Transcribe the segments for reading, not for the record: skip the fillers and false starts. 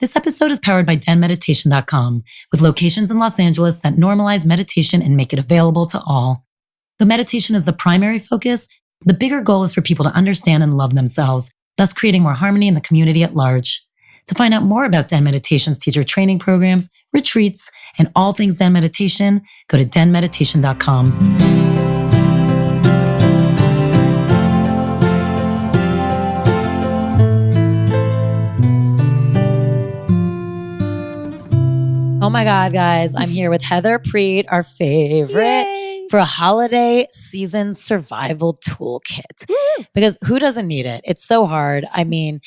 This episode is powered by DENmeditation.com, with locations in Los Angeles that normalize meditation and make it available to all. Though meditation is the primary focus, the bigger goal is for people to understand and love themselves, thus creating more harmony in the community at large. To find out more about DEN Meditation's teacher training programs, retreats, and all things DEN Meditation, go to DENmeditation.com. Oh my God, guys, I'm here with Heather Prete, our favorite, for a holiday season survival toolkit. Woo! Because who doesn't need it? It's so hard. I mean,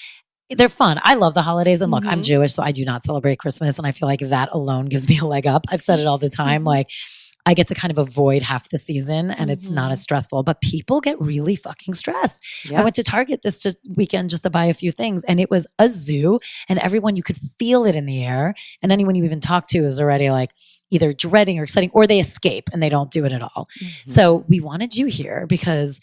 they're fun. I love the holidays. And look, I'm Jewish, so I do not celebrate Christmas. And I feel like that alone gives me a leg up. I've said it all the time. Like, I get to kind of avoid half the season and it's not as stressful, but people get really fucking stressed. Yeah. I went to Target this weekend just to buy a few things and it was a zoo and everyone, you could feel it in the air. And anyone you even talk to is already like either dreading or exciting, or they escape and they don't do it at all. So we wanted you here because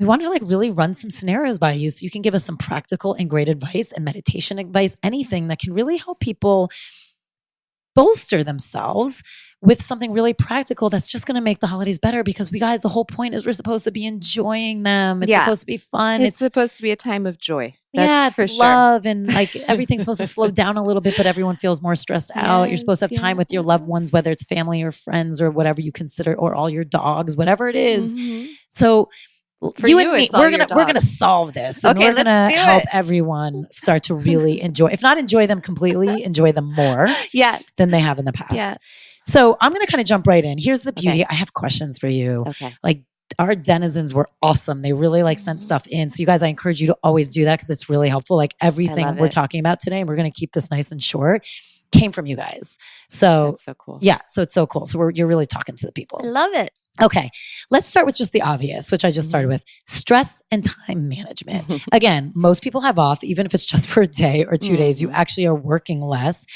we wanted to like really run some scenarios by you so you can give us some practical and great advice and meditation advice, anything that can really help people bolster themselves with something really practical that's just going to make the holidays better, because we guys, the whole point is we're supposed to be enjoying them. It's supposed to be fun. It's supposed to be a time of joy. That's for love. And like everything's supposed to slow down a little bit, but everyone feels more stressed out. You're supposed to have time with your loved ones, whether it's family or friends or whatever you consider, or all your dogs, whatever it is. So for you and me, we're gonna solve this. And we're gonna help everyone start to really enjoy, if not enjoy them completely, enjoy them more than they have in the past. Yes. So I'm going to kind of jump right in. Here's the beauty. I have questions for you. Like, our denizens were awesome. They really like sent stuff in. So you guys, I encourage you to always do that because it's really helpful. Like everything we're talking about today, and we're going to keep this nice and short, came from you guys. So that's so cool. Yeah. So it's so cool. So you're really talking to the people. I love it. Okay. Let's start with just the obvious, which I just started with: stress and time management. Again, most people have off, even if it's just for a day or 2 days, you actually are working less.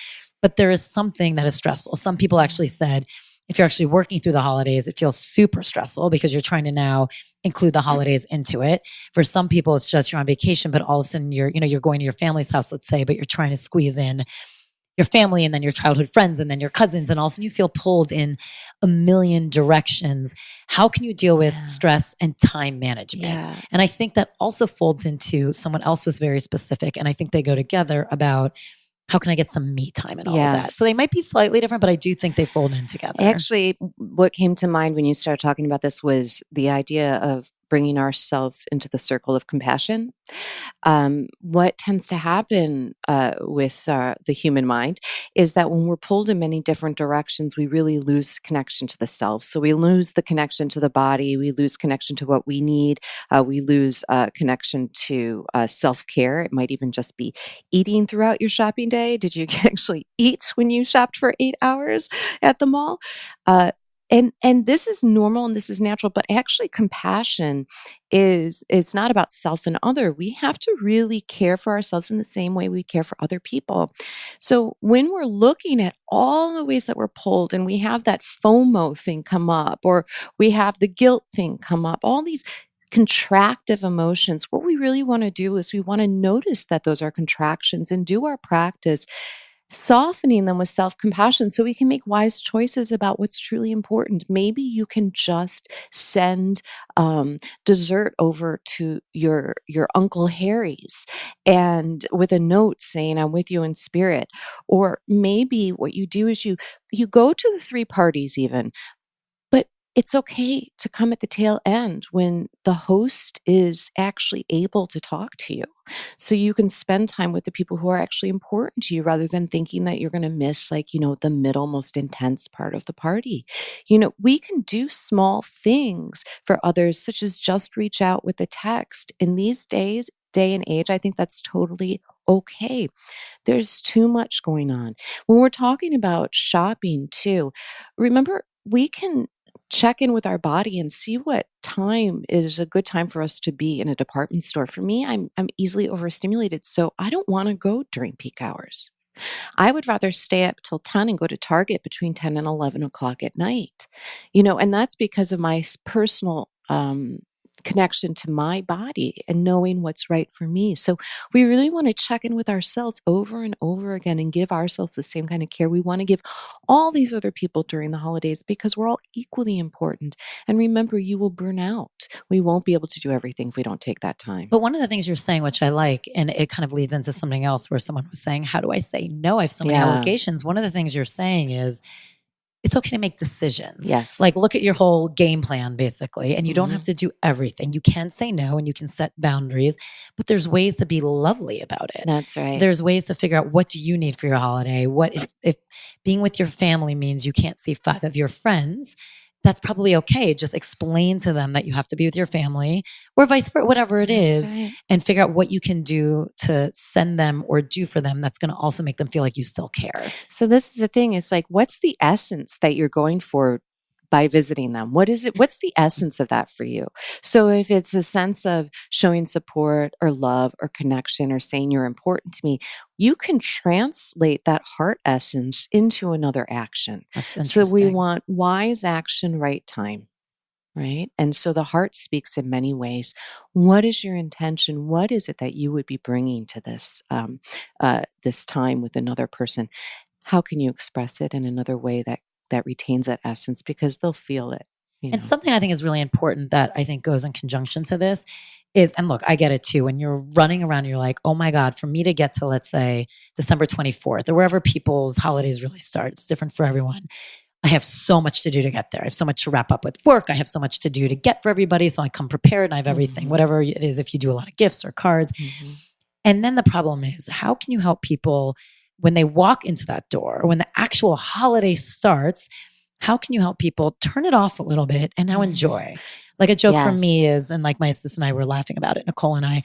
But there is something that is stressful. Some people actually said, if you're actually working through the holidays, it feels super stressful because you're trying to now include the holidays into it. For some people, it's just you're on vacation, but all of a sudden you're going to your family's house, let's say, but you're trying to squeeze in your family and then your childhood friends and then your cousins, and all of a sudden you feel pulled in a million directions. How can you deal with stress and time management? And I think that also folds into, someone else was very specific, and I think they go together, about how can I get some me time and all of that? So they might be slightly different, but I do think they fold in together. Actually, what came to mind when you started talking about this was the idea of bringing ourselves into the circle of compassion. What tends to happen with the human mind is that when we're pulled in many different directions, we really lose connection to the self. So we lose the connection to the body. We lose connection to what we need. We lose connection to self-care. It might even just be eating throughout your shopping day. Did you actually eat when you shopped for 8 hours at the mall? And this is normal and this is natural, but actually compassion is not about self and other. We have to really care for ourselves in the same way we care for other people. So when we're looking at all the ways that we're pulled, and we have that FOMO thing come up, or we have the guilt thing come up, all these contractive emotions, what we really want to do is we want to notice that those are contractions and do our practice softening them with self-compassion so we can make wise choices about what's truly important. Maybe you can just send dessert over to your Uncle Harry's and with a note saying, "I'm with you in spirit." Or maybe what you do is you go to the 3 parties even, but it's okay to come at the tail end when the host is actually able to talk to you. So you can spend time with the people who are actually important to you rather than thinking that you're going to miss the middle, most intense part of the party. We can do small things for others, such as just reach out with a text. In these days, day and age, I think that's totally okay. There's too much going on. When we're talking about shopping too, remember, we can check in with our body and see what time is a good time for us to be in a department store. For me, I'm easily overstimulated, so I don't want to go during peak hours. I would rather stay up till 10 and go to Target between 10 and 11 o'clock at night. And that's because of my personal connection to my body and knowing what's right for me. So we really want to check in with ourselves over and over again and give ourselves the same kind of care we want to give all these other people during the holidays, because we're all equally important. And remember, you will burn out. We won't be able to do everything if we don't take that time. But one of the things you're saying, which I like, and it kind of leads into something else where someone was saying, how do I say no? I have so many obligations. One of the things you're saying is, it's okay to make decisions. Yes. Like, look at your whole game plan, basically. And you don't have to do everything. You can say no and you can set boundaries, but there's ways to be lovely about it. That's right. There's ways to figure out, what do you need for your holiday? What if being with your family means you can't see 5 of your friends? That's probably okay. Just explain to them that you have to be with your family, or vice versa, whatever it is, and figure out what you can do to send them or do for them that's going to also make them feel like you still care. So this is the thing. It's like, what's the essence that you're going for by visiting them? What is it? What's the essence of that for you? So if it's a sense of showing support or love or connection or saying you're important to me, you can translate that heart essence into another action. That's interesting. So we want wise action, right time, right? And so the heart speaks in many ways. What is your intention? What is it that you would be bringing to this this time with another person? How can you express it in another way that retains that essence, because they'll feel it. And something I think is really important that I think goes in conjunction to this is, and look, I get it too. When you're running around, and you're like, oh my God, for me to get to, let's say, December 24th or wherever people's holidays really start, it's different for everyone. I have so much to do to get there. I have so much to wrap up with work. I have so much to do to get for everybody. So I come prepared and I have everything, whatever it is, if you do a lot of gifts or cards. And then the problem is, how can you help people when they walk into that door, or when the actual holiday starts? How can you help people turn it off a little bit and now enjoy? Like, a joke for me is, and like my sister and I were laughing about it, Nicole and I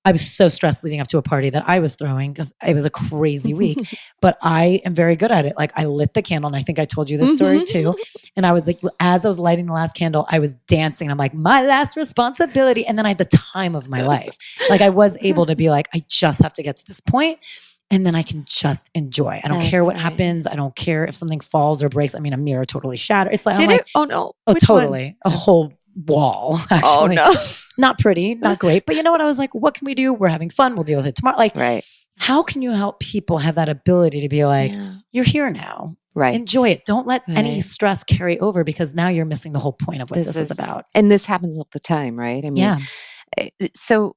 was so stressed leading up to a party that I was throwing because it was a crazy week, but I am very good at it. Like, I lit the candle, and I think I told you this story too. And I was like, as I was lighting the last candle, I was dancing. I'm like, my last responsibility. And then I had the time of my life. Like, I was able to be like, I just have to get to this point. And then I can just enjoy. I don't care what happens. I don't care if something falls or breaks. I mean, a mirror totally shattered. It's like, oh no. Oh, which totally. One? A whole wall, actually. Oh no. Not pretty, not great. But you know what? I was like, what can we do? We're having fun. We'll deal with it tomorrow. Like, how can you help people have that ability to be like, you're here now. Right. Enjoy it. Don't let any stress carry over, because now you're missing the whole point of what this is about. And this happens all the time, right? I mean, so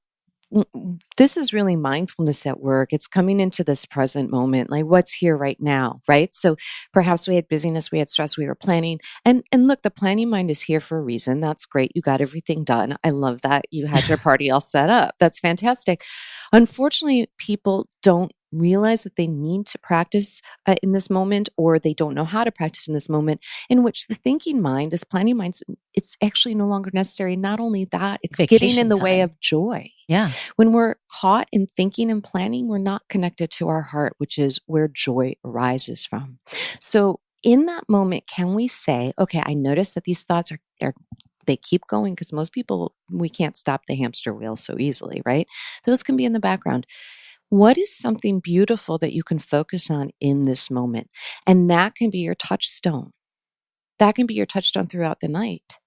this is really mindfulness at work. It's coming into this present moment, like what's here right now, right? So perhaps we had busyness, we had stress, we were planning. And look, the planning mind is here for a reason. That's great. You got everything done. I love that. You had your party all set up. That's fantastic. Unfortunately, people don't realize that they need to practice in this moment, or they don't know how to practice in this moment, in which the thinking mind, this planning mind, it's actually no longer necessary. Not only that, it's getting in the way of joy. Yeah. When we're caught in thinking and planning, we're not connected to our heart, which is where joy arises from. So in that moment, can we say, okay, I notice that these thoughts are they keep going, because most people, we can't stop the hamster wheel so easily, right? Those can be in the background. What is something beautiful that you can focus on in this moment? And that can be your touchstone. That can be your touchstone throughout the night.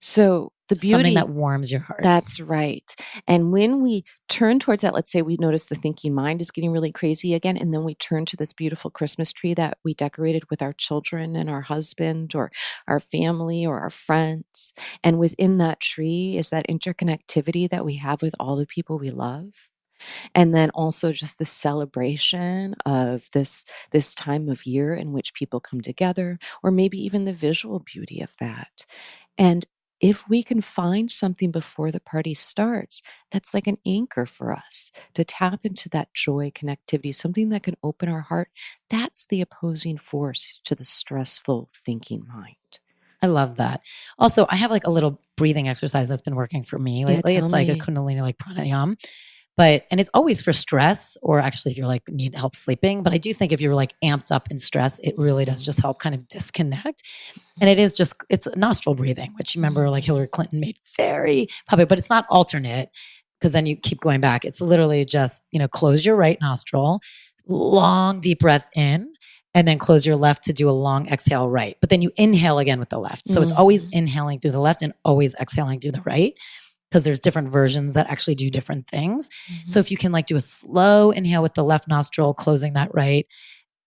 So the beauty, something that warms your heart. That's right. And when we turn towards that, let's say we notice the thinking mind is getting really crazy again, and then we turn to this beautiful Christmas tree that we decorated with our children and our husband or our family or our friends. And within that tree is that interconnectivity that we have with all the people we love. And then also just the celebration of this time of year in which people come together, or maybe even the visual beauty of that. And if we can find something before the party starts, that's like an anchor for us to tap into that joy connectivity, something that can open our heart. That's the opposing force to the stressful thinking mind. I love that. Also, I have like a little breathing exercise that's been working for me lately. It's like a Kundalini, like pranayama. And it's always for stress, or actually if you're like need help sleeping. But I do think if you're like amped up in stress, it really does just help kind of disconnect. And it's nostril breathing, which remember like Hillary Clinton made very popular, but it's not alternate, because then you keep going back. It's literally just, close your right nostril, long deep breath in, and then close your left to do a long exhale right. But then you inhale again with the left. So it's always inhaling through the left and always exhaling through the right. because there's different versions that actually do different things. So if you can like do a slow inhale with the left nostril, closing that right,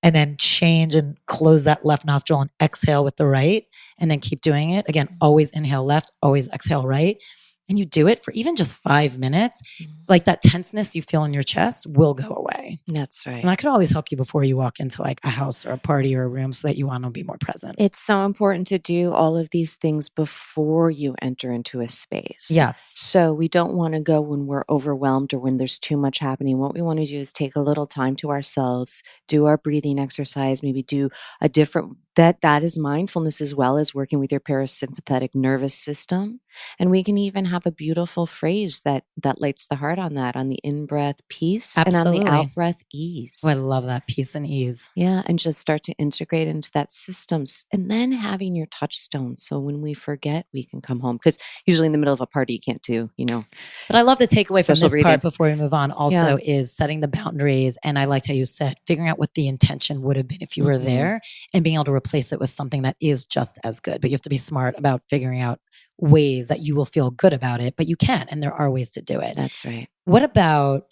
and then change and close that left nostril and exhale with the right, and then keep doing it. Again, always inhale left, always exhale right. And you do it for even just 5 minutes, like that tenseness you feel in your chest will go away. That's right. And that could always help you before you walk into like a house or a party or a room so that you want to be more present. It's so important to do all of these things before you enter into a space. Yes. So we don't want to go when we're overwhelmed or when there's too much happening. What we want to do is take a little time to ourselves, do our breathing exercise, maybe do a different, that is mindfulness as well as working with your parasympathetic nervous system. And we can even have a beautiful phrase that lights the heart on that, on the in-breath peace Absolutely. and on the out-breath ease. Oh, I love that, peace and ease. Yeah, and just start to integrate into that system. And then having your touchstone. So when we forget, we can come home. Because usually in the middle of a party, you can't do, But I love the takeaway from special this breathing. part before we move on also is setting the boundaries. And I liked how you said, figuring out what the intention would have been if you were there and being able to replace it with something that is just as good. But you have to be smart about figuring out ways that you will feel good about it, but you can, and there are ways to do it. That's right. What about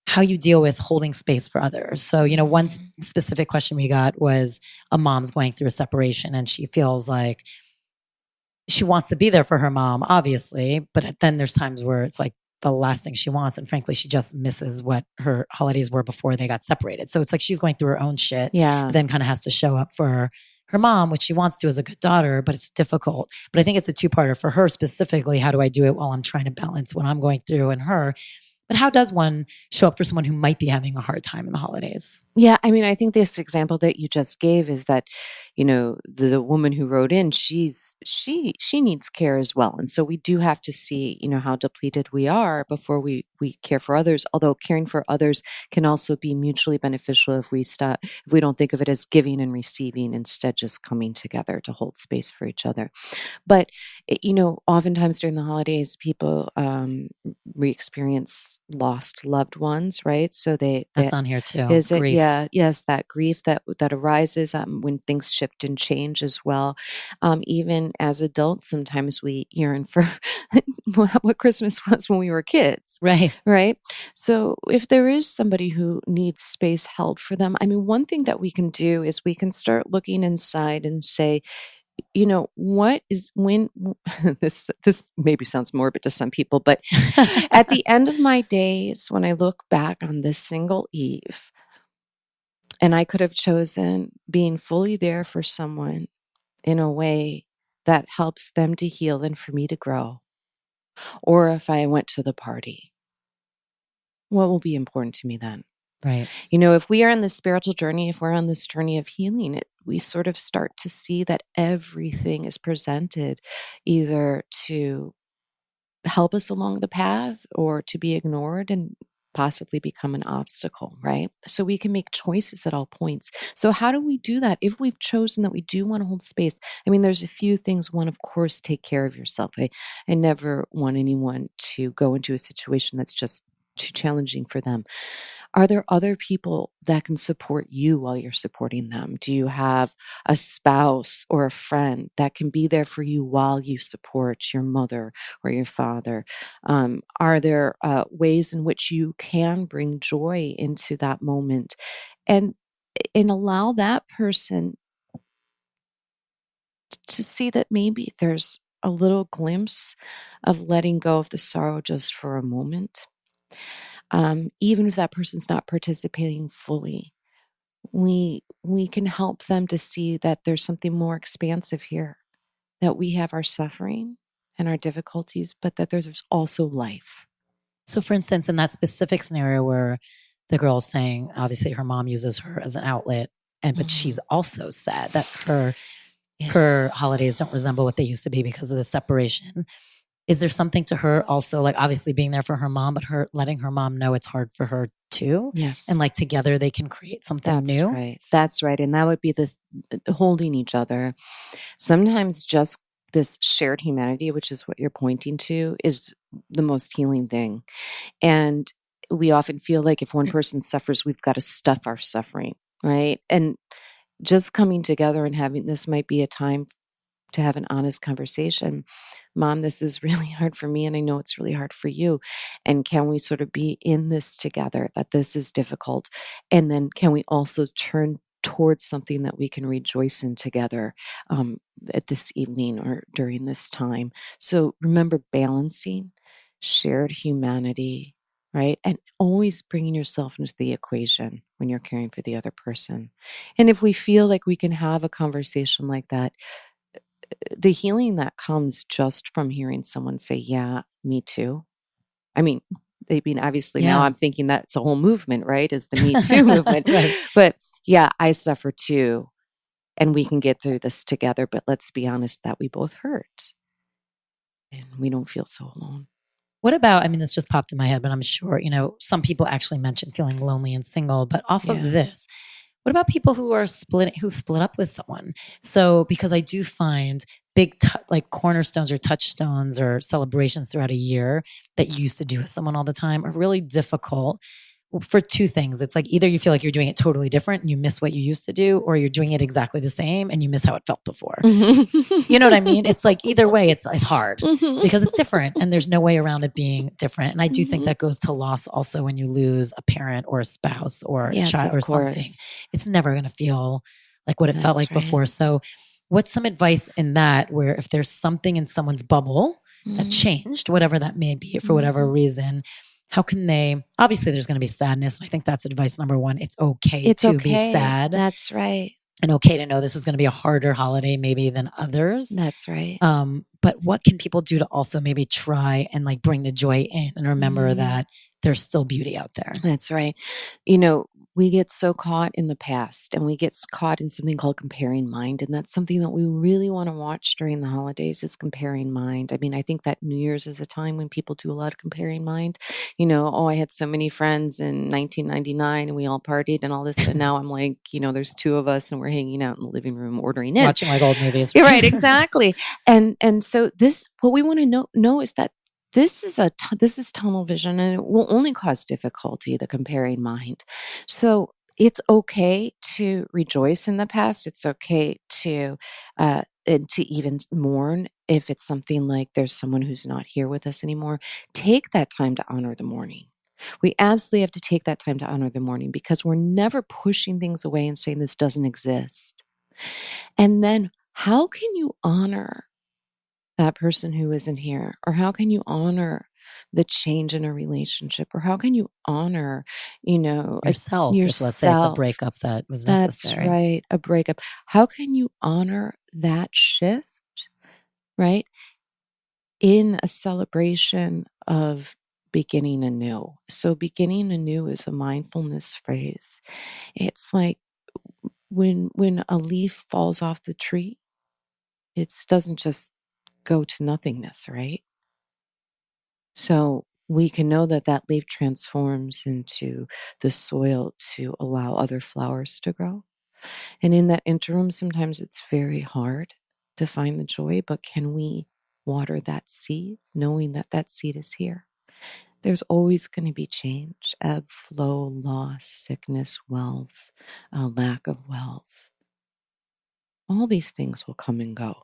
how you deal with holding space for others? So, one specific question we got was a mom's going through a separation and she feels like she wants to be there for her mom, obviously, but then there's times where it's like the last thing she wants. And frankly, she just misses what her holidays were before they got separated. So it's like she's going through her own shit, but then kind of has to show up for her mom, which she wants to as a good daughter, but it's difficult. But I think it's a two-parter for her specifically. How do I do it while I'm trying to balance what I'm going through and her? But how does one show up for someone who might be having a hard time in the holidays? Yeah, I mean, I think this example that you just gave is that, the woman who wrote in, she needs care as well. And so we do have to see, how depleted we are before we care for others. Although caring for others can also be mutually beneficial if we don't think of it as giving and receiving, instead just coming together to hold space for each other. But, oftentimes during the holidays, people re-experience lost loved ones, right? So that's on here too. Is it? Grief. Yeah. Yes. That grief that arises when things shift and change as well. Even as adults, sometimes we yearn for what Christmas was when we were kids. Right. Right. So if there is somebody who needs space held for them, I mean, one thing that we can do is we can start looking inside and say, what is when this maybe sounds morbid to some people, but at the end of my days, when I look back on this single eve, and I could have chosen being fully there for someone in a way that helps them to heal and for me to grow, or if I went to the party, what will be important to me then? Right. If we are on this spiritual journey, if we're on this journey of healing, we sort of start to see that everything is presented either to help us along the path or to be ignored and possibly become an obstacle, right? So we can make choices at all points. So how do we do that? If we've chosen that we do want to hold space, I mean, there's a few things. One, of course, take care of yourself. I never want anyone to go into a situation that's just too challenging for them. Are there other people that can support you while you're supporting them? Do you have a spouse or a friend that can be there for you while you support your mother or your father? Are there ways in which you can bring joy into that moment and allow that person to see that maybe there's a little glimpse of letting go of the sorrow just for a moment? Even if that person's not participating fully, we can help them to see that there's something more expansive here, that we have our suffering and our difficulties, but that there's also life. So for instance, in that specific scenario where the girl's saying, obviously her mom uses her as an outlet, but she's also sad that her holidays don't resemble what they used to be because of the separation. Is there something to her also, like obviously being there for her mom, but her letting her mom know it's hard for her too? Yes. And like together they can create something new? Right. That's right. And that would be the holding each other. Sometimes just this shared humanity, which is what you're pointing to, is the most healing thing. And we often feel like if one person suffers, we've got to stuff our suffering, right? And just coming together and having this might be a time to have an honest conversation. Mom, this is really hard for me, and I know it's really hard for you. And can we sort of be in this together, that this is difficult? And then can we also turn towards something that we can rejoice in together at this evening or during this time? So remember, balancing shared humanity, right? And always bringing yourself into the equation when you're caring for the other person. And if we feel like we can have a conversation like that, the healing that comes just from hearing someone say, yeah, me too. I mean, obviously now I'm thinking that's a whole movement, right? Is the Me Too movement. Right. But yeah, I suffer too. And we can get through this together. But let's be honest that we both hurt. And we don't feel so alone. What about, I mean, this just popped in my head, but I'm sure, some people actually mention feeling lonely and single, but off of this, what about people who split up with someone? So, because I do find big, like cornerstones or touchstones or celebrations throughout a year that you used to do with someone all the time are really difficult for two things. It's like either you feel like you're doing it totally different and you miss what you used to do, or you're doing it exactly the same and you miss how it felt before. You know what I mean? It's like either way, it's hard because it's different and there's no way around it being different. And I do think that goes to loss also when you lose a parent or a spouse or a child or something. It's never going to feel like what it felt like before. So what's some advice in that, where if there's something in someone's bubble that changed, whatever that may be for whatever reason, how can they, obviously there's going to be sadness. And I think that's advice number one. It's okay to be sad. That's right. And okay to know this is going to be a harder holiday maybe than others. That's right. But what can people do to also maybe try and like bring the joy in and remember that there's still beauty out there? That's right. We get so caught in the past and we get caught in something called comparing mind. And that's something that we really want to watch during the holidays is comparing mind. I mean, I think that New Year's is a time when people do a lot of comparing mind. I had so many friends in 1999 and we all partied and all this. And now I'm like, there's two of us and we're hanging out in the living room ordering in. Watching like old movies. Right, exactly. And so what we want to know is that this is tunnel vision, and it will only cause difficulty, the comparing mind. So it's okay to rejoice in the past. It's okay to even mourn if it's something like there's someone who's not here with us anymore. Take that time to honor the mourning. We absolutely have to take that time to honor the mourning because we're never pushing things away and saying this doesn't exist. And then how can you honor that person who isn't here? Or how can you honor the change in a relationship? Or how can you honor, yourself? If, let's say it's a breakup that was necessary. That's right, a breakup. How can you honor that shift, right? In a celebration of beginning anew. So beginning anew is a mindfulness phrase. It's like when a leaf falls off the tree, it doesn't just go to nothingness, right? So we can know that leaf transforms into the soil to allow other flowers to grow. And in that interim, sometimes it's very hard to find the joy, but can we water that seed, knowing that seed is here? There's always going to be change, ebb, flow, loss, sickness, wealth, lack of wealth. All these things will come and go.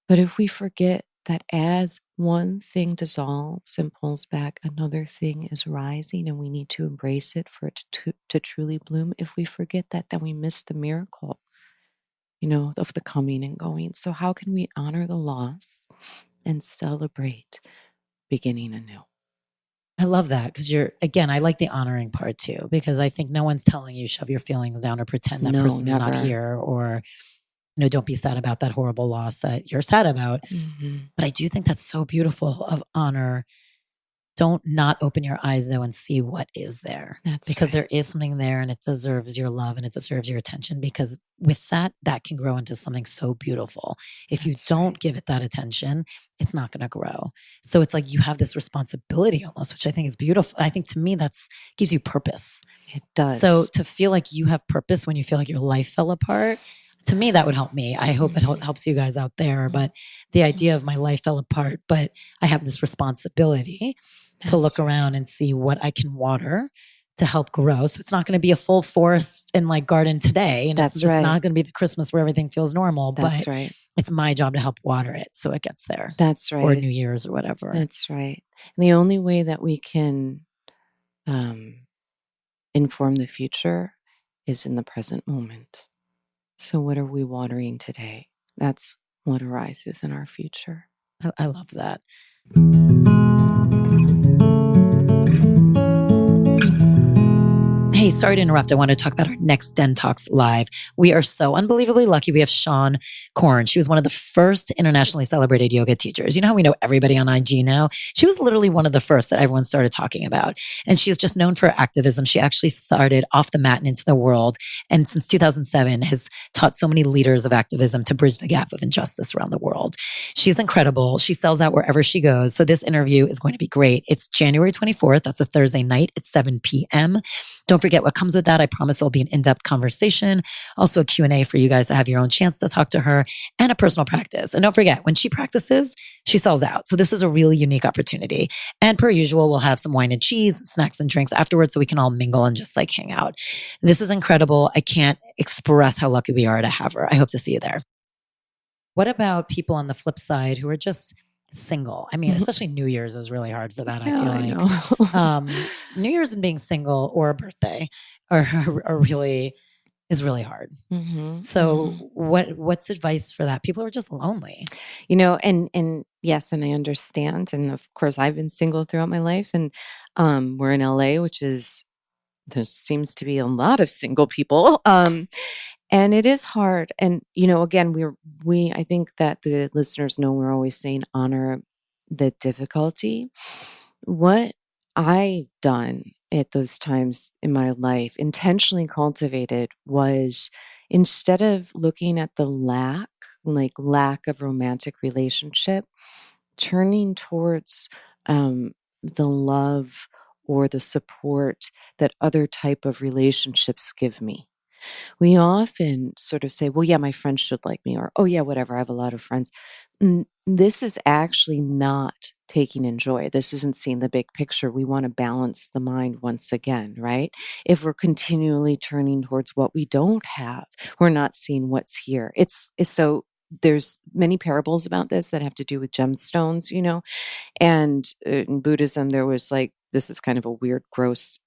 But if we forget that as one thing dissolves and pulls back, another thing is rising, and we need to embrace it for it to truly bloom. If we forget that, then we miss the miracle, of the coming and going. So how can we honor the loss and celebrate beginning anew? I love that because I like the honoring part too, because I think no one's telling you shove your feelings down or pretend that person's not here, or don't be sad about that horrible loss that you're sad about. But I do think that's so beautiful of honor. Don't not open your eyes though and see what is there. Because there is something there and it deserves your love and it deserves your attention, because with that can grow into something so beautiful. If you don't give it that attention, it's not going to grow. So it's like you have this responsibility almost, which I think is beautiful. I think to me gives you purpose. It does. So to feel like you have purpose when you feel like your life fell apart, to me, that would help me. I hope it helps you guys out there. But the idea of my life fell apart, but I have this responsibility to look around and see what I can water to help grow. So it's not going to be a full forest and like garden today. And it's just not going to be the Christmas where everything feels normal. But It's my job to help water it so it gets there. That's right. Or New Year's or whatever. That's right. And the only way that we can inform the future is in the present moment. So what are we watering today? That's what arises in our future. I love that. Hey, sorry to interrupt. I want to talk about our next DENtalks live. We are so unbelievably lucky. We have Sean Korn. She was one of the first internationally celebrated yoga teachers. You know how we know everybody on IG now? She was literally one of the first that everyone started talking about. And she's just known for activism. She actually started off the mat and into the world. And since 2007 has taught so many leaders of activism to bridge the gap of injustice around the world. She's incredible. She sells out wherever she goes. So this interview is going to be great. It's January 24th. That's a Thursday night at 7 p.m. Don't forget what comes with that. I promise it'll be an in-depth conversation. Also a Q&A for you guys to have your own chance to talk to her, and a personal practice. And don't forget, when she practices, she sells out. So this is a really unique opportunity. And per usual, we'll have some wine and cheese, snacks and drinks afterwards so we can all mingle and just like hang out. This is incredible. I can't express how lucky we are to have her. I hope to see you there. What about people on the flip side who are just single? I mean, especially New Year's is really hard for that. I feel like New Year's and being single or a birthday are really hard. So what's advice for that? People are just lonely. And yes, and I understand. And of course, I've been single throughout my life, and we're in LA, there seems to be a lot of single people. And it is hard. And, again, I think that the listeners know we're always saying honor the difficulty. What I've done at those times in my life, intentionally cultivated, was instead of looking at the lack of romantic relationship, turning towards the love or the support that other type of relationships give me. We often sort of say, well, yeah, my friends should like me, or, oh yeah, whatever, I have a lot of friends. This is actually not taking in joy. This isn't seeing the big picture. We want to balance the mind once again, right? If we're continually turning towards what we don't have, we're not seeing what's here. It's so there's many parables about this that have to do with gemstones, and in Buddhism, there was this is kind of a weird, gross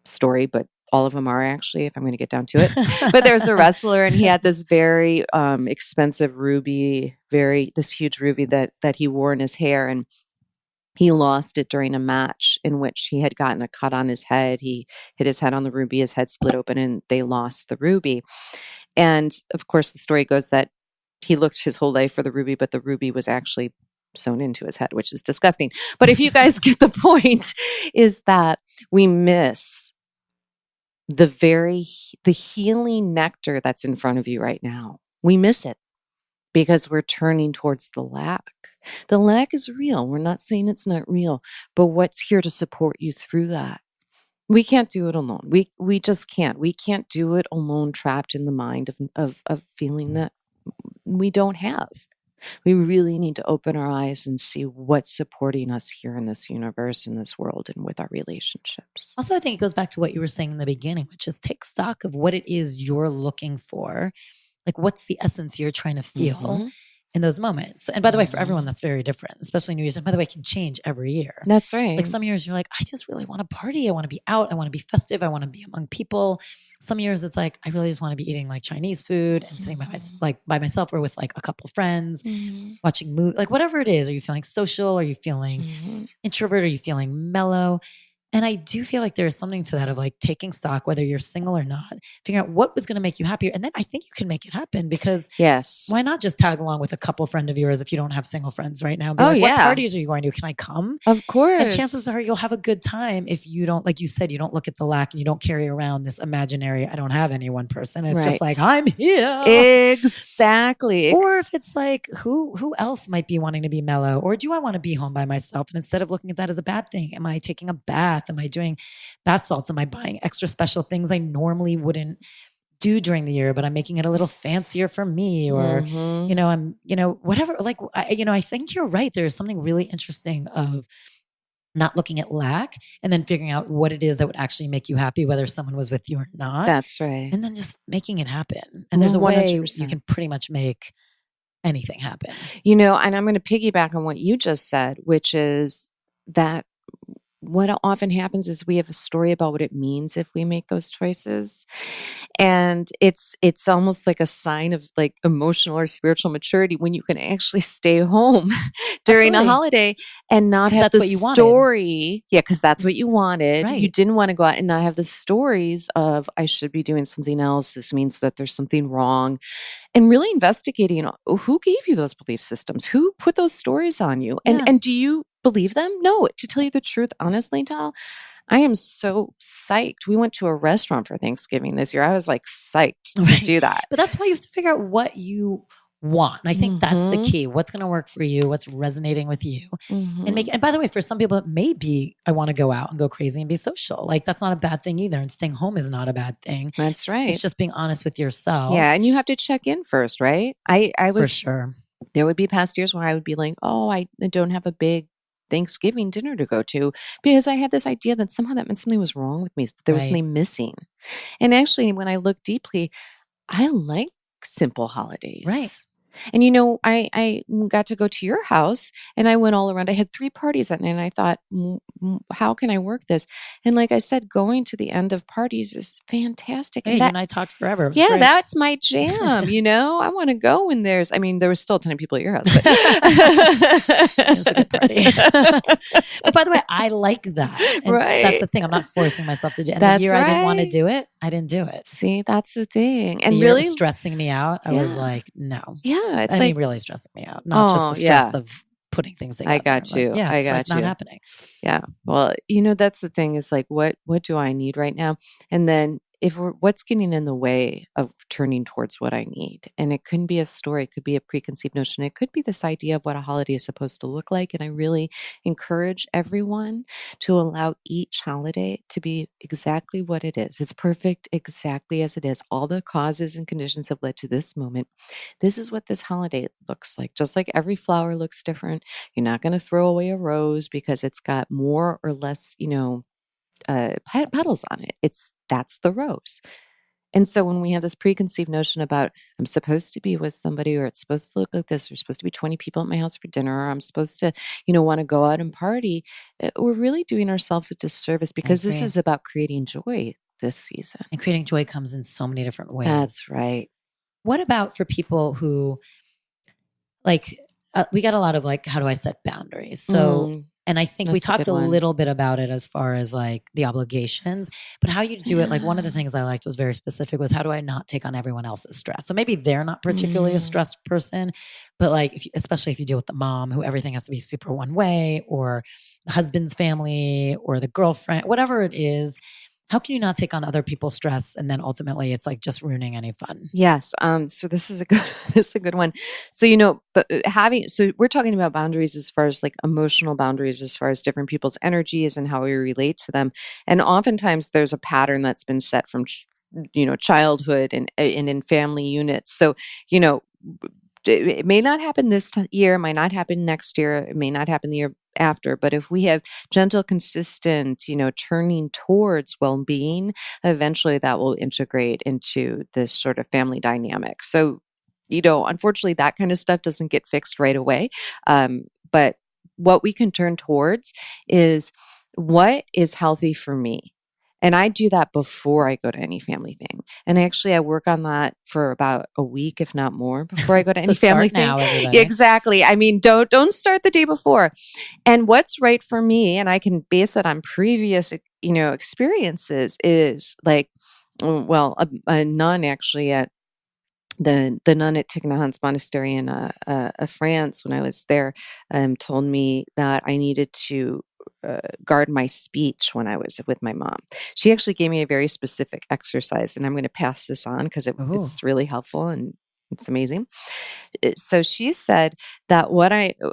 story, but all of them are actually, if I'm going to get down to it. But there's a wrestler, and he had this very expensive ruby, this huge ruby that he wore in his hair, and he lost it during a match in which he had gotten a cut on his head. He hit his head on the ruby, his head split open, and they lost the ruby. And of course, the story goes that he looked his whole life for the ruby, but the ruby was actually sewn into his head, which is disgusting. But if you guys get the point, is that we miss the healing nectar that's in front of you right now. We miss it because we're turning towards the lack. The lack is real. We're not saying it's not real, but what's here to support you through that? We can't do it alone. We just can't. We can't do it alone, trapped in the mind of feeling that we don't have. We really need to open our eyes and see what's supporting us here in this universe, in this world, and with our relationships. Also, I think it goes back to what you were saying in the beginning, which is take stock of what it is you're looking for. Like, what's the essence you're trying to feel in those moments? And by the way, for everyone, that's very different, especially New Year's. And by the way, it can change every year. That's right. Like some years you're like, I just really want to party. I want to be out. I want to be festive. I want to be among people. Some years it's like, I really just want to be eating like Chinese food and sitting by myself or with like a couple friends, watching movies, like whatever it is. Are you feeling social? Are you feeling introvert? Are you feeling mellow? And I do feel like there is something to that of like taking stock, whether you're single or not, figuring out what was going to make you happier. And then I think you can make it happen, because why not just tag along with a couple friend of yours if you don't have single friends right now? Be what parties are you going to? Can I come? Of course. And chances are you'll have a good time if you don't, like you said, you don't look at the lack and you don't carry around this imaginary, I don't have any one person. It's just like, I'm here. Exactly. Or if it's like, who else might be wanting to be mellow? Or do I want to be home by myself? And instead of looking at that as a bad thing, am I taking a bath? Am I doing bath salts? Am I buying extra special things I normally wouldn't do during the year, but I'm making it a little fancier for me? Or, I'm, whatever, like, I think you're right. There's something really interesting of not looking at lack and then figuring out what it is that would actually make you happy, whether someone was with you or not. That's right. And then just making it happen. And there's a way 100%. You can pretty much make anything happen. And I'm going to piggyback on what you just said, which is that what often happens is we have a story about what it means if we make those choices. And it's almost like a sign of like emotional or spiritual maturity when you can actually stay home during a holiday and not have the story. Yeah, because that's what you wanted. Right. You didn't want to go out and not have the stories of, I should be doing something else. This means that there's something wrong. And really investigating who gave you those belief systems, who put those stories on you, and do you believe them? No, to tell you the truth, honestly, Tal, I am so psyched. We went to a restaurant for Thanksgiving this year. I was like psyched to do that. But that's why you have to figure out what you want. And I think that's the key. What's going to work for you? What's resonating with you? And by the way, for some people, it may be, I want to go out and go crazy and be social. Like that's not a bad thing either. And staying home is not a bad thing. That's right. It's just being honest with yourself. Yeah. And you have to check in first, right? I was, for sure. There would be past years where I would be like, oh, I don't have a big Thanksgiving dinner to go to because I had this idea that somehow that meant something was wrong with me. There was something missing. And actually, when I look deeply, I like simple holidays. Right. And I got to go to your house and I went all around. I had 3 parties that night and I thought, how can I work this? And like I said, going to the end of parties is fantastic. Hey, and I talked forever. Yeah, that's my jam. I want to go when there was still a ton of people at your house. But it was a good party. But by the way, I like that. And right. That's the thing. I'm not forcing myself to do it. And the year I didn't want to do it, I didn't do it. See, that's the thing. And the really year it was stressing me out. I was like, no. Yeah. It's really stressing me out. Not just the stress of putting things together. I got you. Like, I got like you. Not happening. Yeah. Well, that's the thing is like, what do I need right now? And then what's getting in the way of turning towards what I need? And it couldn't be a story. It could be a preconceived notion. It could be this idea of what a holiday is supposed to look like. And I really encourage everyone to allow each holiday to be exactly what it is. It's perfect exactly as it is. All the causes and conditions have led to this moment. This is what this holiday looks like. Just like every flower looks different. You're not going to throw away a rose because it's got more or less, petals on it. That's the rose. And so when we have this preconceived notion about I'm supposed to be with somebody or it's supposed to look like this, there's supposed to be 20 people at my house for dinner, or I'm supposed to, want to go out and party, we're really doing ourselves a disservice because this is about creating joy this season. And creating joy comes in so many different ways. That's right. What about for people who we got a lot of how do I set boundaries? So and I think we talked a little bit about it as far as the obligations, but how you do it. One of the things I liked was very specific was how do I not take on everyone else's stress? So maybe they're not particularly a stressed person, but especially if you deal with the mom who everything has to be super one way, or the husband's family or the girlfriend, whatever it is. How can you not take on other people's stress? And then ultimately it's just ruining any fun. Yes. So this is a good one. So, so we're talking about boundaries as far as emotional boundaries, as far as different people's energies and how we relate to them. And oftentimes there's a pattern that's been set from, childhood and in family units. So, it may not happen this year, it might not happen next year, it may not happen the year after, but if we have gentle, consistent, turning towards well-being, eventually that will integrate into this sort of family dynamic. So, unfortunately, that kind of stuff doesn't get fixed right away. But what we can turn towards is what is healthy for me. And I do that before I go to any family thing. And actually, I work on that for about a week, if not more, before I go to any family thing. Now, everybody. Exactly. I mean, don't start the day before. And what's right for me, and I can base that on previous, experiences, is a nun actually at the nun at Thich Monastery in France, when I was there, told me that I needed to guard my speech when I was with my mom. She actually gave me a very specific exercise, and I'm going to pass this on because it's really helpful and it's amazing. So she said that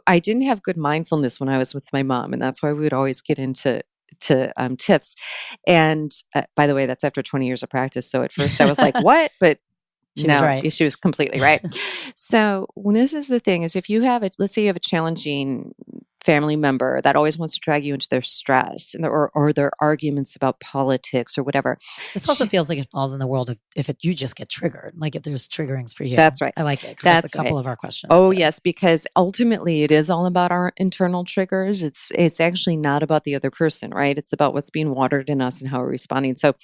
I didn't have good mindfulness when I was with my mom, and that's why we would always get into tips. And by the way, that's after 20 years of practice. So at first I was like, what? But she was right. She was completely right. So this is the thing: is if you have let's say you have a challenging family member that always wants to drag you into their stress or their arguments about politics or whatever. This also feels like it falls in the world of you just get triggered, like if there's triggerings for you. That's right. I like it because that's a couple of our questions. Oh, yes, because ultimately it is all about our internal triggers. It's actually not about the other person, right? It's about what's being watered in us and how we're responding. So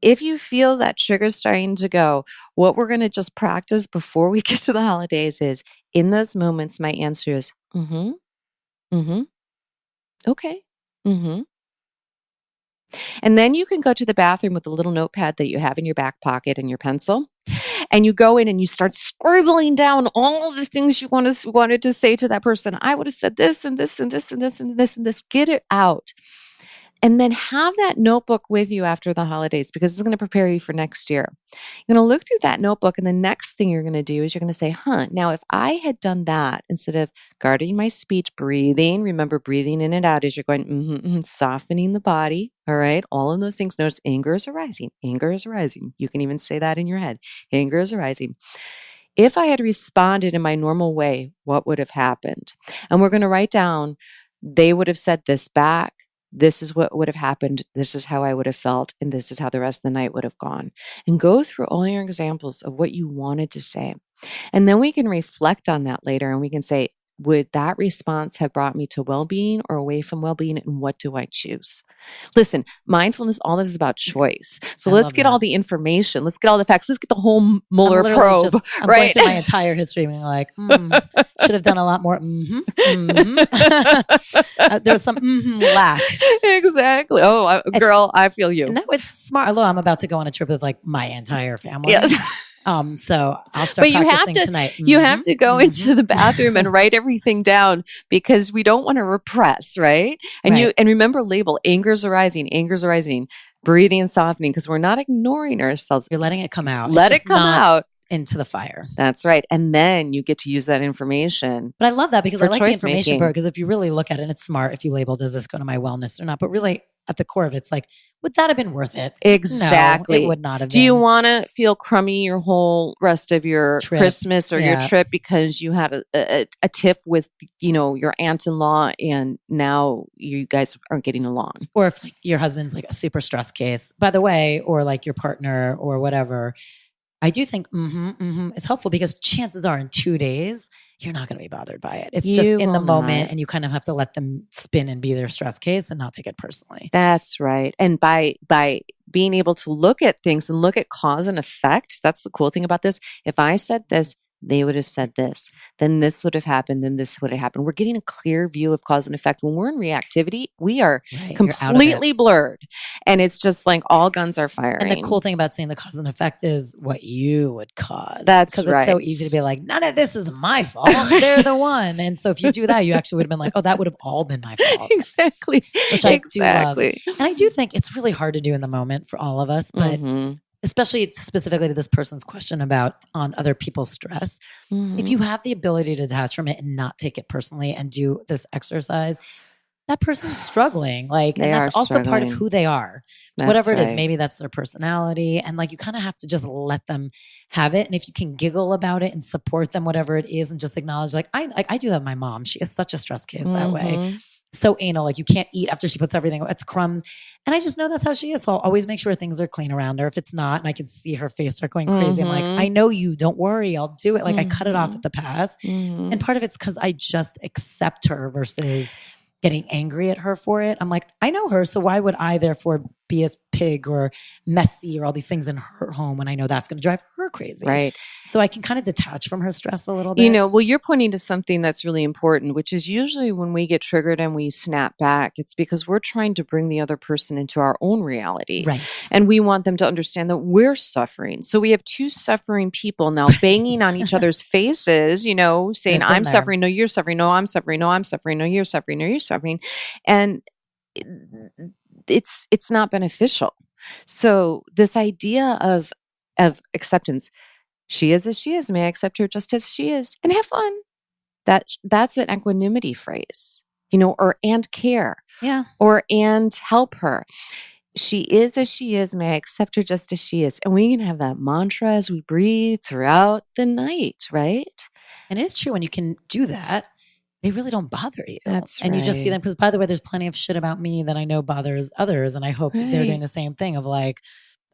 if you feel that trigger starting to go, what we're going to just practice before we get to the holidays is, in those moments, my answer is, okay, And then you can go to the bathroom with a little notepad that you have in your back pocket and your pencil. And you go in and you start scribbling down all the things you wanted to say to that person. I would have said this and this and this and this and this and this. Get it out. And then have that notebook with you after the holidays, because it's going to prepare you for next year. You're going to look through that notebook, and the next thing you're going to do is you're going to say, now if I had done that, instead of guarding my speech, breathing, remember breathing in and out as you're going, softening the body. All right. All of those things. Notice anger is arising. Anger is arising. You can even say that in your head. Anger is arising. If I had responded in my normal way, what would have happened? And we're going to write down, they would have said this back. This is what would have happened. This is how I would have felt. And this is how the rest of the night would have gone. And go through all your examples of what you wanted to say. And then we can reflect on that later and we can say, would that response have brought me to well-being or away from well-being? And what do I choose? Listen, mindfulness, all this is about choice. So let's get all the information. Let's get all the facts. Let's get the whole Mueller probe. I'm going through my entire history being like, should have done a lot more. There was some lack. Exactly. Oh, girl, I feel you. No, it's smart. Although I'm about to go on a trip with like my entire family. Yes. So I'll start practicing tonight. You have to go into the bathroom and write everything down, because we don't want to repress, right? And remember, label, anger's arising, breathing and softening, because we're not ignoring ourselves. You're letting it come out. Let it come out into the fire. That's right. And then you get to use that information. But I love that, because I like the information making. part, because if you really look at it, and it's smart if you label, does this go to my wellness or not? But really at the core of it, it's like, would that have been worth it? Exactly. No, it would not have been. Do you want to feel crummy your whole rest of your trip, Christmas or your trip, because you had a tip with, your aunt-in-law and now you guys aren't getting along? Or if like, your husband's like a super stress case, by the way, or like your partner or whatever. I do think is helpful, because chances are in 2 days, you're not going to be bothered by it. It's just in the moment, and you kind of have to let them spin and be their stress case and not take it personally. That's right. And by being able to look at things and look at cause and effect, that's the cool thing about this. If I said this, they would have said this, then this would have happened, then this would have happened. We're getting a clear view of cause and effect. When we're in reactivity, we are completely blurred. And it's just like all guns are firing. And the cool thing about seeing the cause and effect is what you would cause. That's because right. It's so easy to be like, none of this is my fault. They're the one. And so if you do that, you actually would have been like, oh, that would have all been my fault. Exactly. Which I do love. And I do think it's really hard to do in the moment for all of us, but especially specifically to this person's question about on other people's stress. If you have the ability to detach from it and not take it personally and do this exercise, that person's struggling. And that's also part of who they are. Whatever it is, maybe that's their personality. And you kind of have to just let them have it. And if you can giggle about it and support them, whatever it is, and just acknowledge, I do that with my mom. She is such a stress case that way. So anal, you can't eat after she puts everything, it's crumbs. And I just know that's how she is. So I'll always make sure things are clean around her. If it's not, and I can see her face start going crazy, I'm like, I know you, don't worry, I'll do it. I cut it off at the pass. And part of it's because I just accept her versus getting angry at her for it. I'm like, I know her, so why would I therefore be a pig or messy or all these things in her home when I know that's going to drive her crazy? Right. So I can kind of detach from her stress a little bit. Well, you're pointing to something that's really important, which is usually when we get triggered and we snap back, it's because we're trying to bring the other person into our own reality. Right. And we want them to understand that we're suffering. So we have two suffering people now banging on each other's faces, saying, I'm suffering, no, you're suffering, no, I'm suffering, no, I'm suffering, no, you're suffering, no, you're suffering. And it's not beneficial. So this idea of acceptance, she is as she is. May I accept her just as she is and have fun? That's an equanimity phrase, or and care. Yeah. Or and help her. She is as she is. May I accept her just as she is? And we can have that mantra as we breathe throughout the night, right? And it is true when you can do that, they really don't bother you. That's and you just see right. them. Because by the way, there's plenty of shit about me that I know bothers others. And I hope that they're doing Right. the same thing of like,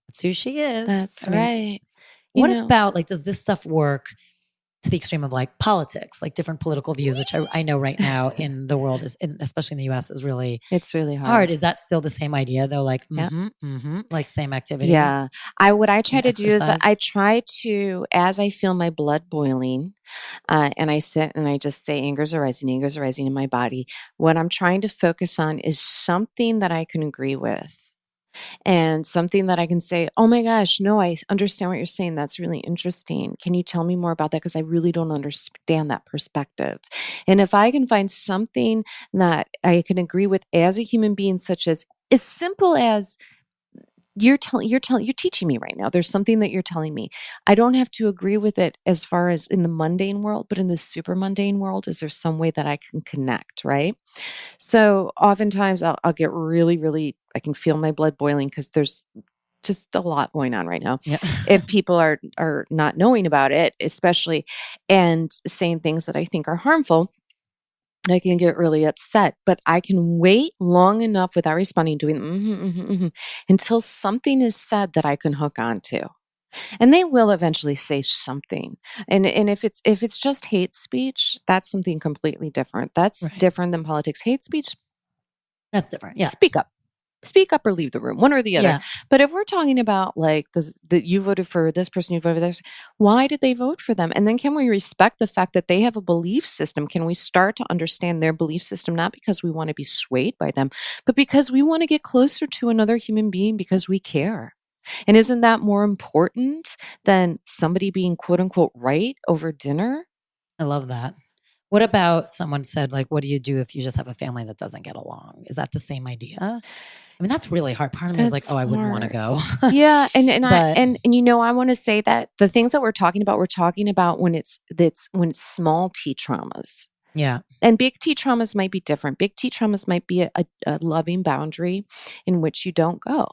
that's who she is. That's I mean, right. what about like, does this stuff work to the extreme of like politics, like different political views, which I know right now in the world is, especially in the US, is really It's really hard. hard. Is that still the same idea though? Like, Yep. like same activity? Yeah. What I try Same to do is exercise? I try to, as I feel my blood boiling, and I sit and I just say, anger's arising in my body. What I'm trying to focus on is something that I can agree with. And something that I can say, oh my gosh, no, I understand what you're saying. That's really interesting. Can you tell me more about that? Because I really don't understand that perspective. And if I can find something that I can agree with as a human being, such as simple as you're teaching me right now. There's something that you're telling me. I don't have to agree with it as far as in the mundane world, but in the super mundane world, is there some way that I can connect, right? So oftentimes I'll get really, really, I can feel my blood boiling because there's just a lot going on right now. Yeah. If people are not knowing about it, especially, and saying things that I think are harmful, I can get really upset, but I can wait long enough without responding, doing until something is said that I can hook on to. And they will eventually say something. And if it's just hate speech, that's something completely different. That's Right. different than politics. Hate speech, That's different. Yeah. Speak up or leave the room, one or the other. Yeah. But if we're talking about like this, that you voted for this person, you voted for this, why did they vote for them? And then can we respect the fact that they have a belief system? Can we start to understand their belief system, not because we want to be swayed by them, but because we want to get closer to another human being because we care? And isn't that more important than somebody being quote unquote right over dinner? I love that. What about someone said, like, what do you do if you just have a family that doesn't get along? Is that the same idea? I mean, that's really hard. Part of me is like, That's oh, I wouldn't want to hard. go. Yeah, and But I want to say that the things that we're talking about when it's small T traumas. yeah, And big T traumas might be different. Big T traumas might be a loving boundary in which you don't go.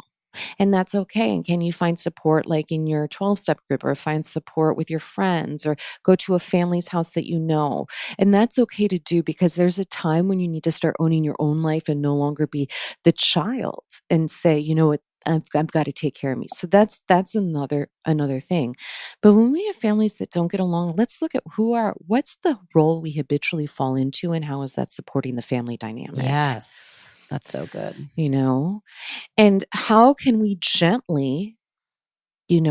And that's okay. And can you find support like in your 12-step group, or find support with your friends, or go to a family's house that you know? And that's okay to do, because there's a time when you need to start owning your own life and no longer be the child and say, you know what, I've got to take care of me. So that's another thing. But when we have families that don't get along, let's look at what's the role we habitually fall into, and how is that supporting the family dynamic? yes, that's so good. You know, and how can we gently,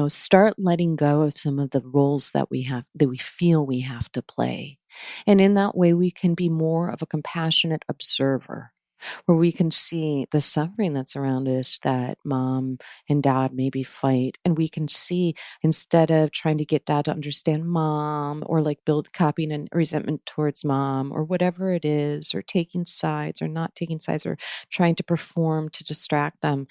start letting go of some of the roles that we feel we have to play. And in that way, we can be more of a compassionate observer, where we can see the suffering that's around us, that mom and dad maybe fight. And we can see, instead of trying to get dad to understand mom, or like build copying and resentment towards mom, or whatever it is, or taking sides or not taking sides, or trying to perform to distract them,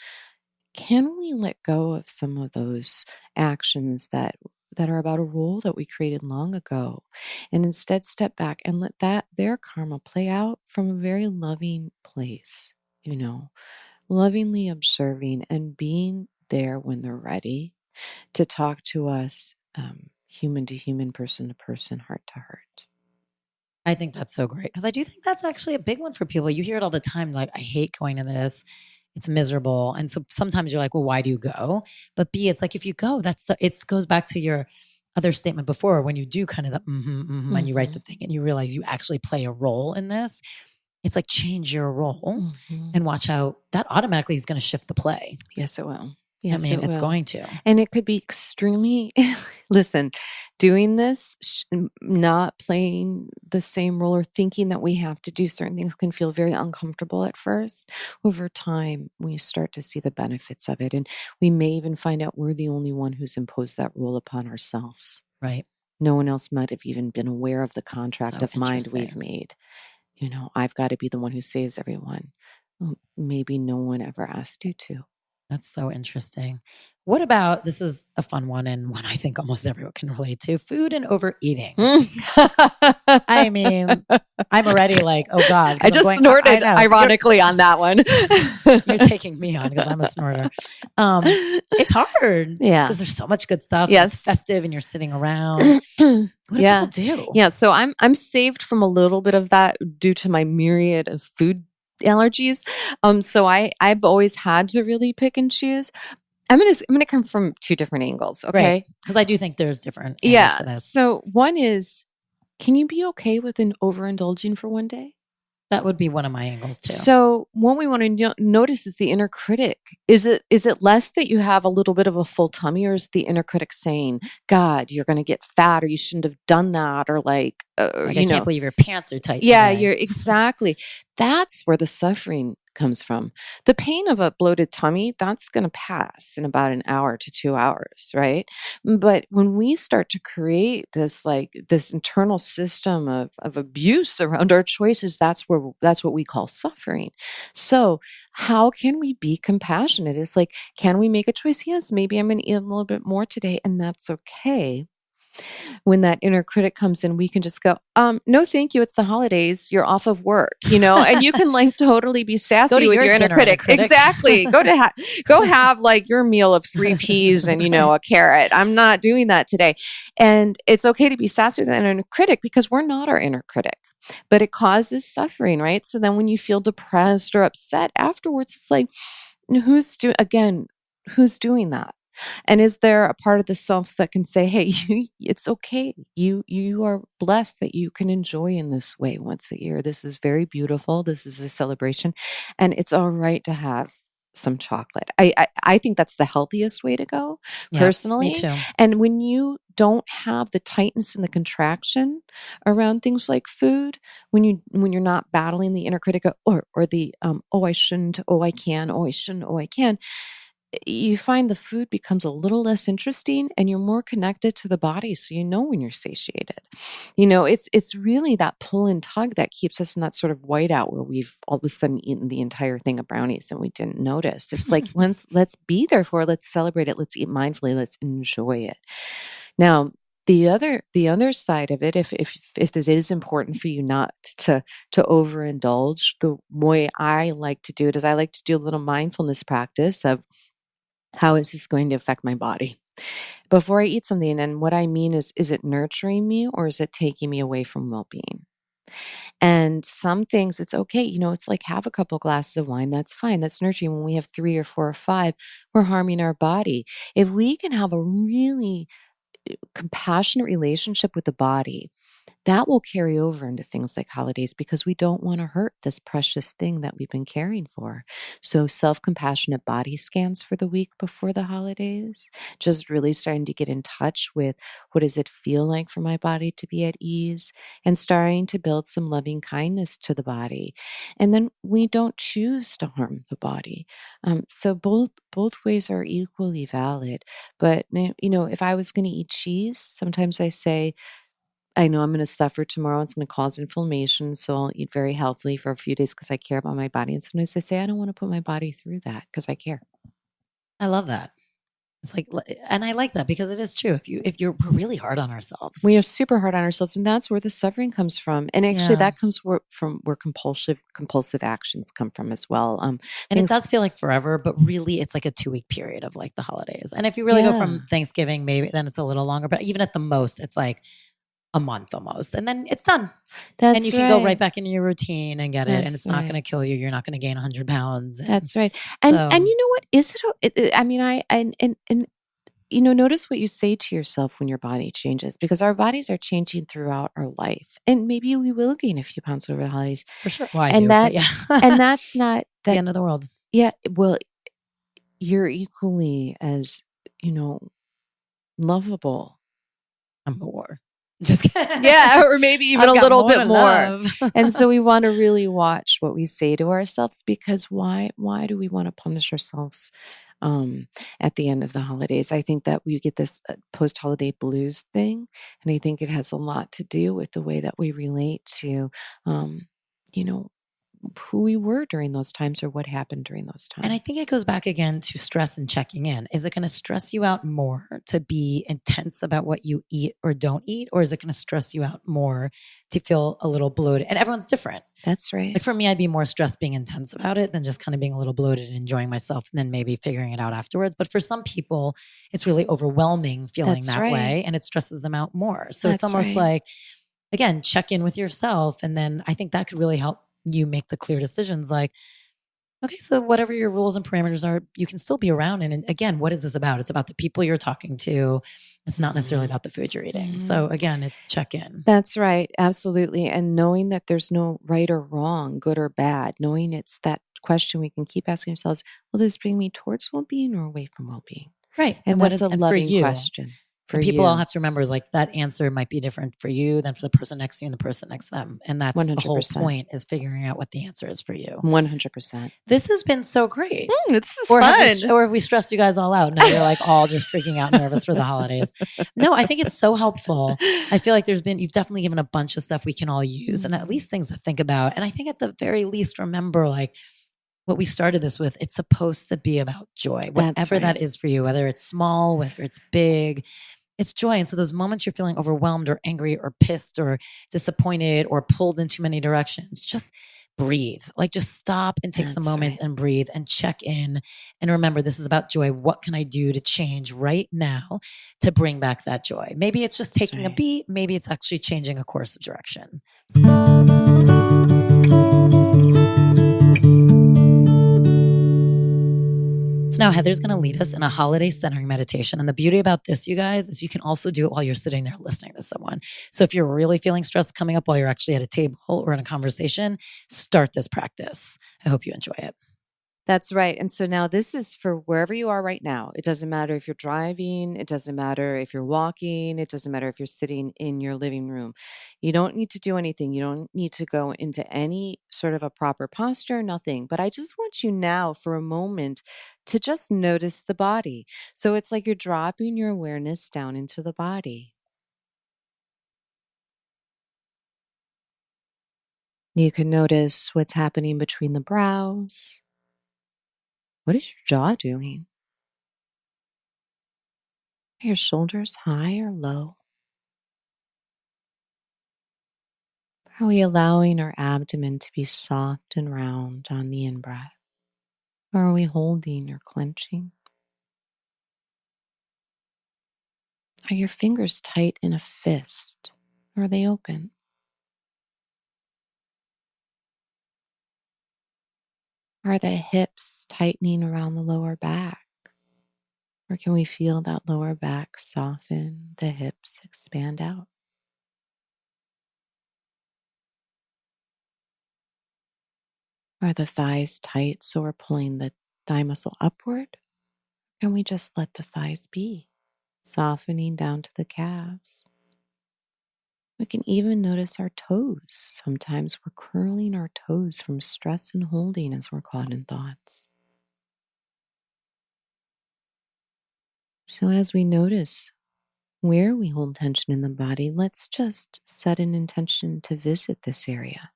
can we let go of some of those actions that are about a role that we created long ago, and instead step back and let their karma play out from a very loving place, lovingly observing and being there when they're ready to talk to us, human to human, person to person, heart to heart. I think that's so great, because I do think that's actually a big one for people. You hear it all the time, like, I hate going to this. It's miserable. And so sometimes you're like, well, why do you go? But B, it's like, if you go, it goes back to your other statement before, when you do kind of the and you write the thing and you realize you actually play a role in this. It's like, change your role and watch how that automatically is going to shift the play. Yes, it will. Yes, I mean, it's will. going to. And it could be extremely, listen, doing this, not playing the same role, or thinking that we have to do certain things, can feel very uncomfortable at first. Over time, we start to see the benefits of it. And we may even find out we're the only one who's imposed that role upon ourselves. Right. No one else might have even been aware of the contract So of mind we've interesting. made. I've got to be the one who saves everyone. Well, maybe no one ever asked you to. That's so interesting. What about, this is a fun one and one I think almost everyone can relate to, food and overeating. I mean, I'm already like, oh God. I just snorted ironically on that one. You're taking me on because I'm a snorter. It's hard. Yeah. Because there's so much good stuff. Yes. It's festive and you're sitting around. What do people do? Yeah. So I'm saved from a little bit of that due to my myriad of food allergies. So I've always had to really pick and choose. I'm gonna come from two different angles, okay? Because I do think there's different angles for this. So one is, can you be okay with an overindulging for one day? That would be one of my angles too. So what we want to notice is the inner critic. Is it less that you have a little bit of a full tummy, or is the inner critic saying, God, you're going to get fat, or you shouldn't have done that, or like I can't believe your pants are tight Yeah, today. you're exactly. That's where the suffering comes from. The pain of a bloated tummy, that's going to pass in about an hour to 2 hours, right? But when we start to create this internal system of abuse around our choices, that's what we call suffering. So how can we be compassionate? It's like, can we make a choice? Yes, maybe I'm going to eat a little bit more today, and that's okay. When that inner critic comes in, we can just go, no, thank you. It's the holidays. You're off of work, and you can like totally be sassy with your inner critic. Exactly. Go have like your meal of 3 peas and, a carrot. I'm not doing that today. And it's okay to be sassy with that inner critic because we're not our inner critic, but it causes suffering, right? So then when you feel depressed or upset afterwards, it's like, who's doing that? And is there a part of the self that can say, hey, it's okay. You are blessed that you can enjoy in this way once a year. This is very beautiful. This is a celebration. And it's all right to have some chocolate. I think that's the healthiest way to go, personally. Me too. And when you don't have the tightness and the contraction around things like food, when you're not battling the inner critic or the oh, I shouldn't, oh, I can, oh, I shouldn't, oh, I can, you find the food becomes a little less interesting and you're more connected to the body. So when you're satiated. It's really that pull and tug that keeps us in that sort of whiteout where we've all of a sudden eaten the entire thing of brownies and we didn't notice. It's like, let's be there for it. Let's celebrate it. Let's eat mindfully. Let's enjoy it. Now, the other side of it, if it is important for you not to overindulge, the way I like to do it is I like to do a little mindfulness practice of, how is this going to affect my body before I eat something? And what I mean is it nurturing me or is it taking me away from well-being? And some things, it's okay. It's like have a couple glasses of wine. That's fine. That's nurturing. When we have 3 or 4 or 5, we're harming our body. If we can have a really compassionate relationship with the body, that will carry over into things like holidays because we don't want to hurt this precious thing that we've been caring for. So self-compassionate body scans for the week before the holidays, just really starting to get in touch with what does it feel like for my body to be at ease and starting to build some loving kindness to the body. And then we don't choose to harm the body. So both ways are equally valid. But, if I was going to eat cheese, sometimes I say, I know I'm going to suffer tomorrow. It's going to cause inflammation. So I'll eat very healthily for a few days because I care about my body. And sometimes I say, I don't want to put my body through that because I care. I love that. It's like, and I like that because it is true. We're really hard on ourselves. We are super hard on ourselves. And that's where the suffering comes from. And actually that comes from where compulsive actions come from as well. And it does feel like forever, but really it's like a 2-week period of like the holidays. And if you really go from Thanksgiving, maybe then it's a little longer, but even at the most, it's like a month almost, and then it's done. And you can go right back into your routine and get it, and it's not going to kill you. You're not going to gain 100 pounds. That's right. And you know what? Is it? I mean, notice what you say to yourself when your body changes, because our bodies are changing throughout our life, and maybe we will gain a few pounds over the holidays for sure. Well, and that's not the end of the world. Yeah. Well, you're equally as lovable. I'm more. Just kidding. Yeah, or maybe even a little bit more. And so we want to really watch what we say to ourselves, because why do we want to punish ourselves at the end of the holidays? I think that we get this post-holiday blues thing, and I think it has a lot to do with the way that we relate to, who we were during those times or what happened during those times. And I think it goes back again to stress and checking in. Is it going to stress you out more to be intense about what you eat or don't eat? Or is it going to stress you out more to feel a little bloated? And everyone's different. That's right. Like for me, I'd be more stressed being intense about it than just kind of being a little bloated and enjoying myself and then maybe figuring it out afterwards. But for some people, it's really overwhelming feeling That's that right. way and it stresses them out more. So That's it's almost right. like, again, check in with yourself. And then I think that could really help you make the clear decisions like, okay, so whatever your rules and parameters are, you can still be around. And again, what is this about? It's about the people you're talking to. It's not necessarily about the food you're eating. So again, it's check in. That's right. Absolutely. And knowing that there's no right or wrong, good or bad, knowing it's that question we can keep asking ourselves, will this bring me towards well-being or away from well-being? Right. And that's a and loving for you, question. And people all have to remember is like that answer might be different for you than for the person next to you and the person next to them. And that's 100%. The whole point is figuring out what the answer is for you. 100%. This has been so great. This is fun. Or have we stressed you guys all out? Now you're like all just freaking out nervous for the holidays. No, I think it's so helpful. I feel like you've definitely given a bunch of stuff we can all use and at least things to think about. And I think at the very least, remember like, what we started this with, it's supposed to be about joy, whatever that is for you, whether it's small, whether it's big, it's joy. And so those moments you're feeling overwhelmed or angry or pissed or disappointed or pulled in too many directions, just breathe. Like just stop and take some moments and breathe and check in. And remember, this is about joy. What can I do to change right now to bring back that joy? Maybe it's just taking a beat. Maybe it's actually changing a course of direction. So now Heather's going to lead us in a holiday centering meditation. And the beauty about this, you guys, is you can also do it while you're sitting there listening to someone. So if you're really feeling stress coming up while you're actually at a table or in a conversation, start this practice. I hope you enjoy it. That's right. And so now this is for wherever you are right now. It doesn't matter if you're driving. It doesn't matter if you're walking. It doesn't matter if you're sitting in your living room. You don't need to do anything. You don't need to go into any sort of a proper posture, nothing. But I just want you now for a moment to just notice the body. So it's like you're dropping your awareness down into the body. You can notice what's happening between the brows. What is your jaw doing? Are your shoulders high or low? Are we allowing our abdomen to be soft and round on the in-breath? Or are we holding or clenching? Are your fingers tight in a fist or are they open? Are the hips tightening around the lower back? Or can we feel that lower back soften, the hips expand out? Are the thighs tight so we're pulling the thigh muscle upward? Can we just let the thighs be, softening down to the calves? We can even notice our toes. Sometimes we're curling our toes from stress and holding as we're caught in thoughts. So as we notice where we hold tension in the body, let's just set an intention to visit this area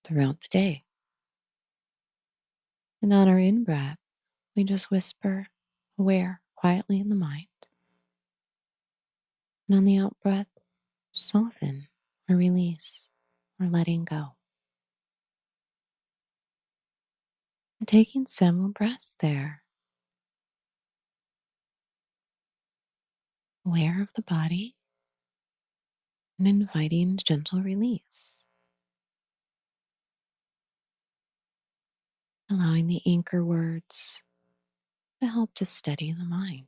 throughout the day. And on our in-breath, we just whisper, aware, quietly in the mind. And on the out-breath, soften or release or letting go. And taking several breaths there. Aware of the body and inviting gentle release. Allowing the anchor words to help to steady the mind.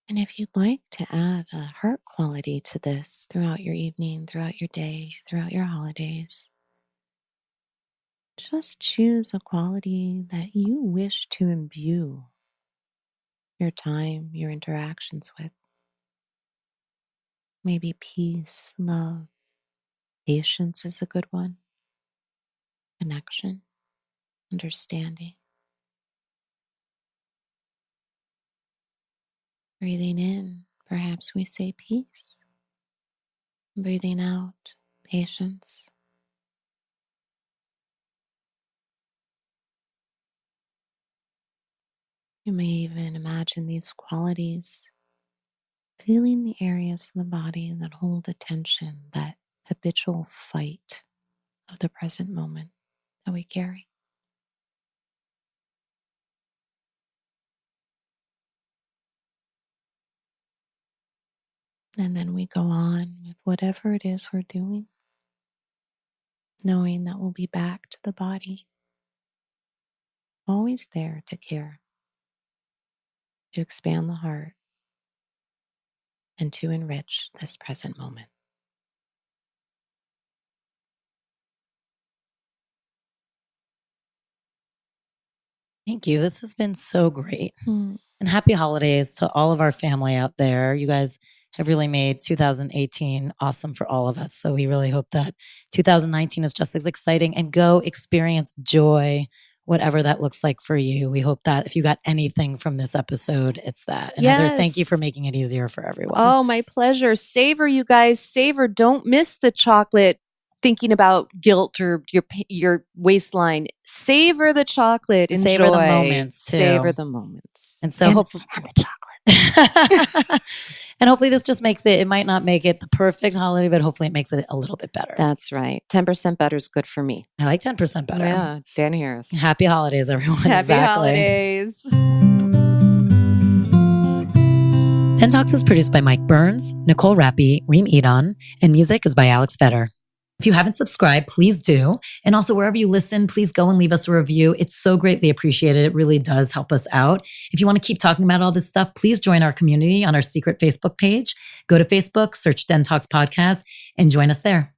And if you'd like to add a heart quality to this throughout your evening, throughout your day, throughout your holidays, just choose a quality that you wish to imbue your time, your interactions with. Maybe peace, love, patience is a good one, connection, understanding. Breathing in, perhaps we say peace. Breathing out, patience. You may even imagine these qualities, feeling the areas of the body that hold the tension, that habitual fight of the present moment that we carry. And then we go on with whatever it is we're doing, knowing that we'll be back to the body, always there to care, to expand the heart, and to enrich this present moment. Thank you. This has been so great. And happy holidays to all of our family out there. You guys have really made 2018 awesome for all of us. So we really hope that 2019 is just as exciting, and go experience joy, whatever that looks like for you. We hope that if you got anything from this episode, it's that. And Heather, thank you for making it easier for everyone. Oh, my pleasure. Savor, you guys. Savor. Don't miss the chocolate thinking about guilt or your waistline. Savor the chocolate. Enjoy. Savor the moments too. Savor the moments. And so hopefully, and the chocolate. And hopefully this just makes it might not make it the perfect holiday, but hopefully it makes it a little bit better. That's right. 10% better is good for me. I like 10% better. Yeah, Dan Harris. Happy holidays, everyone. Happy holidays. DENtalks is produced by Mike Burns, Nicole Rappi, Reem Edon, and music is by Alex Fetter. If you haven't subscribed, please do. And also, wherever you listen, please go and leave us a review. It's so greatly appreciated. It really does help us out. If you want to keep talking about all this stuff, please join our community on our secret Facebook page. Go to Facebook, search DENtalks Podcast, and join us there.